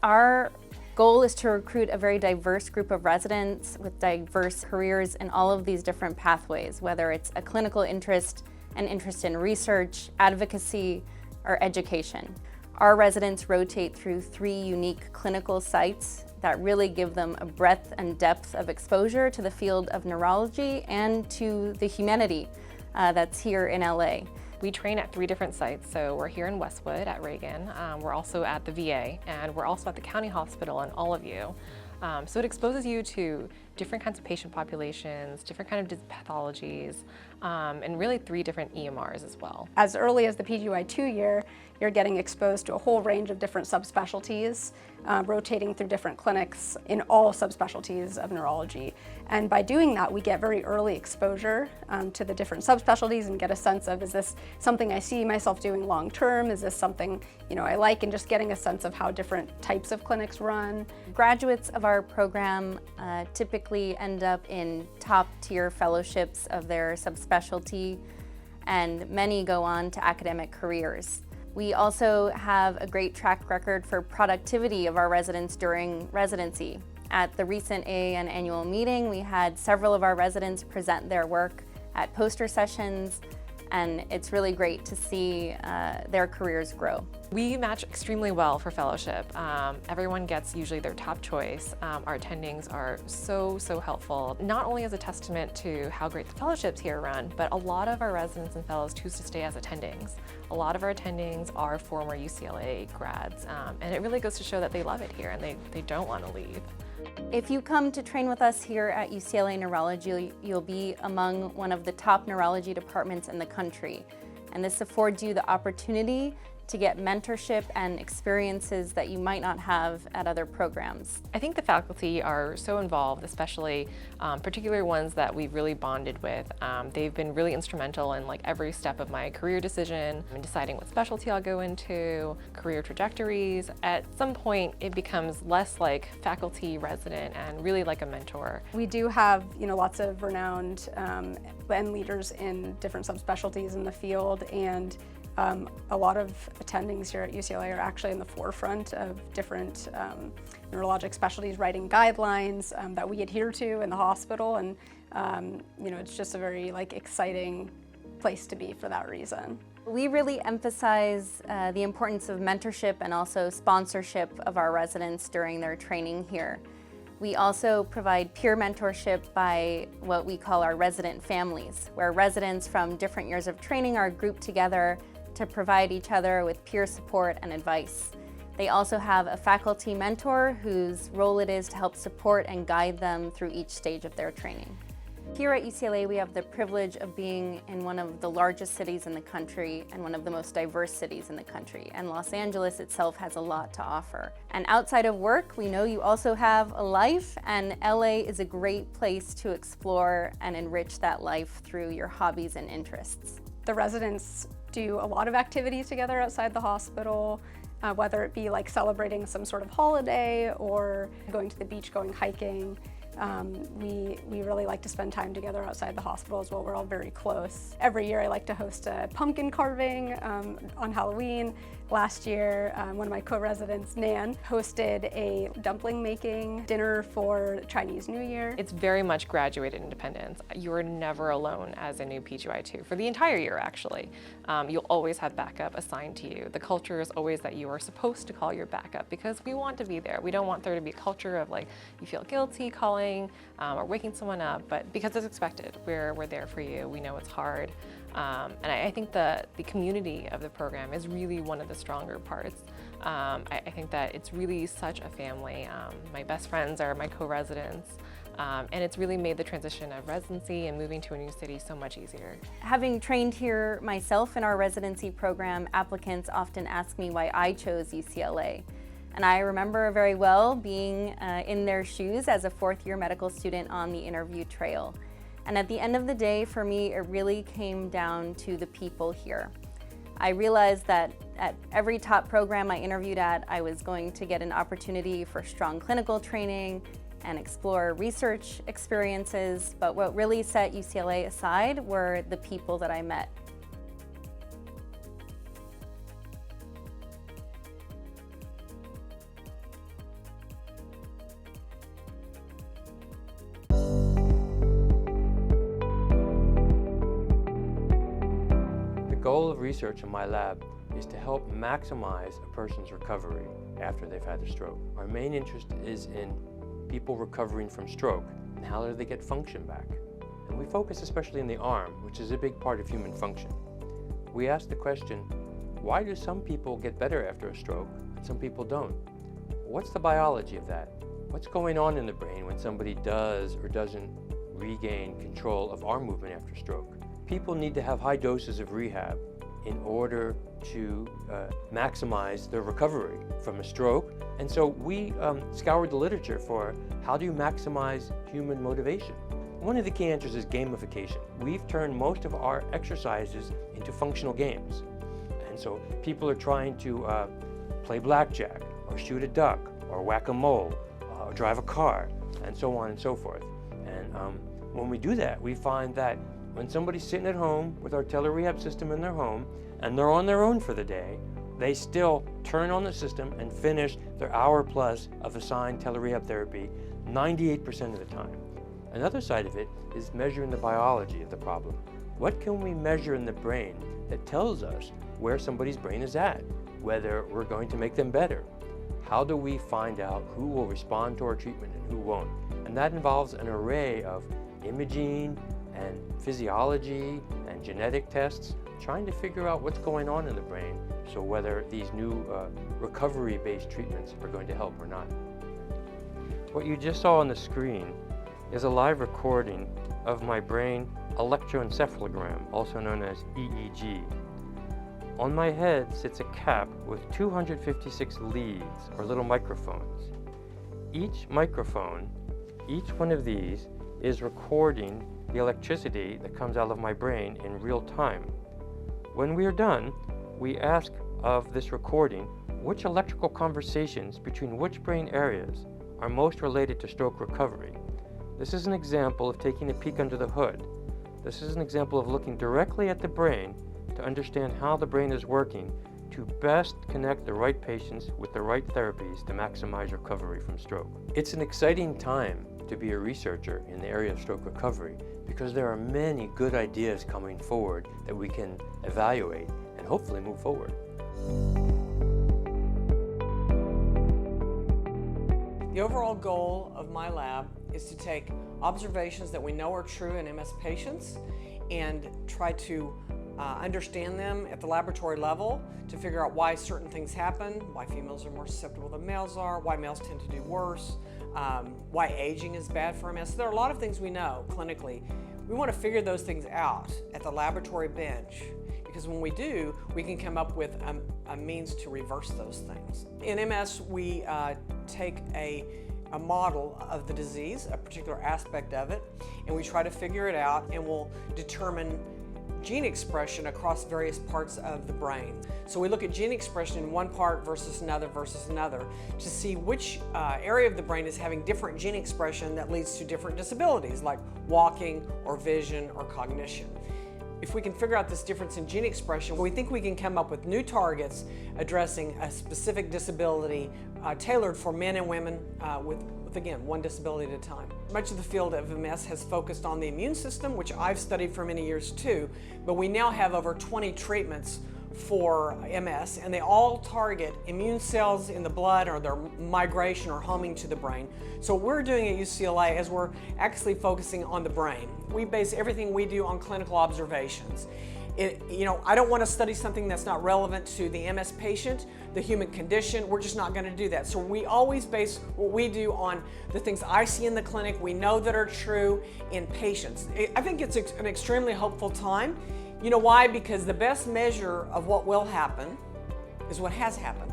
Our goal is to recruit a very diverse group of residents with diverse careers in all of these different pathways, whether it's a clinical interest, an interest in research, advocacy, or education. Our residents rotate through 3 unique clinical sites that really give them a breadth and depth of exposure to the field of neurology and to the humanity that's here in LA. We train at 3 different sites, so we're here in Westwood at Reagan, we're also at the VA, and we're also at the county hospital in all of you. So it exposes you to different kinds of patient populations, different kinds of pathologies, and really 3 different EMRs as well. As early as the PGY2 year, you're getting exposed to a whole range of different subspecialties, rotating through different clinics in all subspecialties of neurology. And by doing that, we get very early exposure to the different subspecialties and get a sense of, is this something I see myself doing long term? Is this something I like? And just getting a sense of how different types of clinics run. Graduates of our program typically end up in top-tier fellowships of their subspecialty, and many go on to academic careers. We also have a great track record for productivity of our residents during residency. At the recent AAN annual meeting, we had several of our residents present their work at poster sessions, and it's really great to see their careers grow. We match extremely well for fellowship. Everyone gets usually their top choice. Our attendings are so helpful, not only as a testament to how great the fellowships here run, but a lot of our residents and fellows choose to stay as attendings. A lot of our attendings are former UCLA grads, and it really goes to show that they love it here and they don't want to leave. If you come to train with us here at UCLA Neurology, you'll be among one of the top neurology departments in the country. And this affords you the opportunity to get mentorship and experiences that you might not have at other programs. I think the faculty are so involved, especially particular ones that we've really bonded with. They've been really instrumental in every step of my career decision, in deciding what specialty I'll go into, career trajectories. At some point, it becomes less like faculty resident and really like a mentor. We do have lots of renowned and leaders in different subspecialties in the field, and a lot of attendings here at UCLA are actually in the forefront of different neurologic specialties, writing guidelines that we adhere to in the hospital, and it's just a very exciting place to be for that reason. We really emphasize the importance of mentorship and also sponsorship of our residents during their training here. We also provide peer mentorship by what we call our resident families, where residents from different years of training are grouped together to provide each other with peer support and advice. They also have a faculty mentor whose role it is to help support and guide them through each stage of their training. Here at UCLA, we have the privilege of being in one of the largest cities in the country and one of the most diverse cities in the country. And Los Angeles itself has a lot to offer. And outside of work, we know you also have a life, and LA is a great place to explore and enrich that life through your hobbies and interests. The residents do a lot of activities together outside the hospital, whether it be celebrating some sort of holiday or going to the beach, going hiking. We really like to spend time together outside the hospital as well. We're all very close. Every year I like to host a pumpkin carving on Halloween. Last year, one of my co-residents, Nan, hosted a dumpling making dinner for Chinese New Year. It's very much graduated independence. You are never alone as a new PGY2 for the entire year, actually. You'll always have backup assigned to you. The culture is always that you are supposed to call your backup because we want to be there. We don't want there to be a culture of you feel guilty calling or waking someone up, but because it's expected, we're there for you. We know it's hard. And I think the community of the program is really one of the stronger parts. I think that it's really such a family. My best friends are my co-residents, and it's really made the transition of residency and moving to a new city so much easier. Having trained here myself in our residency program, applicants often ask me why I chose UCLA. And I remember very well being in their shoes as a fourth-year medical student on the interview trail. And at the end of the day, for me, it really came down to the people here. I realized that at every top program I interviewed at, I was going to get an opportunity for strong clinical training and explore research experiences, but what really set UCLA aside were the people that I met. goal of research in my lab is to help maximize a person's recovery after they've had a stroke. Our main interest is in people recovering from stroke and how do they get function back. And we focus especially in the arm, which is a big part of human function. We ask the question, why do some people get better after a stroke and some people don't? What's the biology of that? What's going on in the brain when somebody does or doesn't regain control of arm movement after stroke? People need to have high doses of rehab in order to maximize their recovery from a stroke. And so we scoured the literature for how do you maximize human motivation. One of the key answers is gamification. We've turned most of our exercises into functional games. And so people are trying to play blackjack, or shoot a duck, or whack-a-mole, or drive a car, and so on and so forth. And when we do that, we find that when somebody's sitting at home with our tele-rehab system in their home, and they're on their own for the day, they still turn on the system and finish their hour plus of assigned tele-rehab therapy 98% of the time. Another side of it is measuring the biology of the problem. What can we measure in the brain that tells us where somebody's brain is at, whether we're going to make them better? How do we find out who will respond to our treatment and who won't? And that involves an array of imaging and physiology and genetic tests, trying to figure out what's going on in the brain, so whether these new recovery-based treatments are going to help or not. What you just saw on the screen is a live recording of my brain electroencephalogram, also known as EEG. On my head sits a cap with 256 leads, or little microphones. Each microphone, each one of these, is recording the electricity that comes out of my brain in real time. When we are done, we ask of this recording which electrical conversations between which brain areas are most related to stroke recovery. This is an example of taking a peek under the hood. This is an example of looking directly at the brain to understand how the brain is working to best connect the right patients with the right therapies to maximize recovery from stroke. It's an exciting time to be a researcher in the area of stroke recovery because there are many good ideas coming forward that we can evaluate and hopefully move forward. The overall goal of my lab is to take observations that we know are true in MS patients and try to understand them at the laboratory level to figure out why certain things happen, why females are more susceptible than males are, why males tend to do worse, why aging is bad for MS. So there are a lot of things we know clinically. We want to figure those things out at the laboratory bench, because when we do, we can come up with a means to reverse those things. In MS, we take a model of the disease, a particular aspect of it, and we try to figure it out, and we'll determine gene expression across various parts of the brain. So we look at gene expression in one part versus another to see which area of the brain is having different gene expression that leads to different disabilities like walking or vision or cognition. If we can figure out this difference in gene expression, we think we can come up with new targets addressing a specific disability tailored for men and women with again, one disability at a time. Much of the field of MS has focused on the immune system, which I've studied for many years too, but we now have over 20 treatments for MS, and they all target immune cells in the blood or their migration or homing to the brain. So what we're doing at UCLA is we're actually focusing on the brain. We base everything we do on clinical observations. I don't want to study something that's not relevant to the MS patient, the human condition. We're just not going to do that. So we always base what we do on the things I see in the clinic, we know that are true in patients. I think it's an extremely hopeful time. You know why? Because the best measure of what will happen is what has happened.